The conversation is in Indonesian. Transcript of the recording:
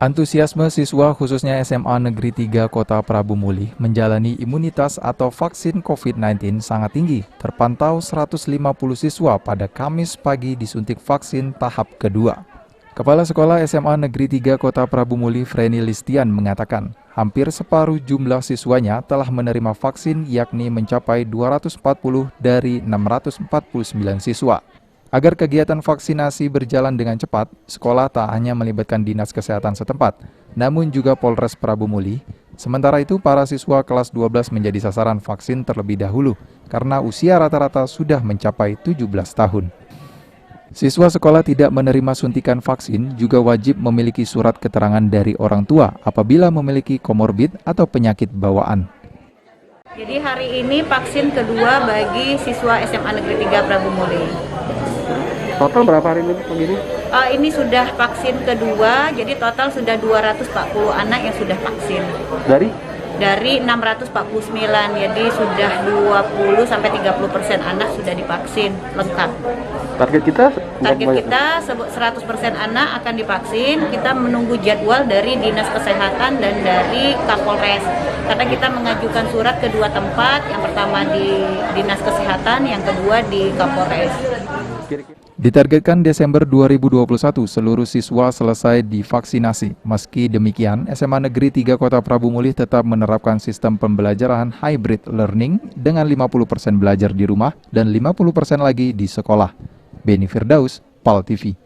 Antusiasme siswa khususnya SMA Negeri 3 Kota Prabu Muli menjalani imunitas atau vaksin COVID-19 sangat tinggi. Terpantau 150 siswa pada Kamis pagi disuntik vaksin tahap kedua. Kepala Sekolah SMA Negeri 3 Kota Prabu Muli, Freni Listian, mengatakan hampir separuh jumlah siswanya telah menerima vaksin, yakni mencapai 240 dari 649 siswa. Agar kegiatan vaksinasi berjalan dengan cepat, sekolah tak hanya melibatkan Dinas Kesehatan setempat, namun juga Polres Prabu Muli. Sementara itu, para siswa kelas 12 menjadi sasaran vaksin terlebih dahulu, karena usia rata-rata sudah mencapai 17 tahun. Siswa sekolah tidak menerima suntikan vaksin juga wajib memiliki surat keterangan dari orang tua apabila memiliki komorbid atau penyakit bawaan. Jadi hari ini vaksin kedua bagi siswa SMA Negeri 3 Prabu Muli. Total berapa hari ini begini? Ini sudah vaksin kedua, jadi total sudah 240 anak yang sudah vaksin. Dari 649, jadi sudah 20-30% anak sudah divaksin lengkap. Target kita 100% anak akan divaksin. Kita menunggu jadwal dari Dinas Kesehatan dan dari Kapolres. Karena kita mengajukan surat ke dua tempat, yang pertama di Dinas Kesehatan, yang kedua di Kapolres. Ditargetkan Desember 2021 seluruh siswa selesai divaksinasi. Meski demikian, SMA Negeri 3 Kota Prabu Muli tetap menerapkan sistem pembelajaran hybrid learning dengan 50% belajar di rumah dan 50% lagi di sekolah. Beni Firdaus, PAL TV.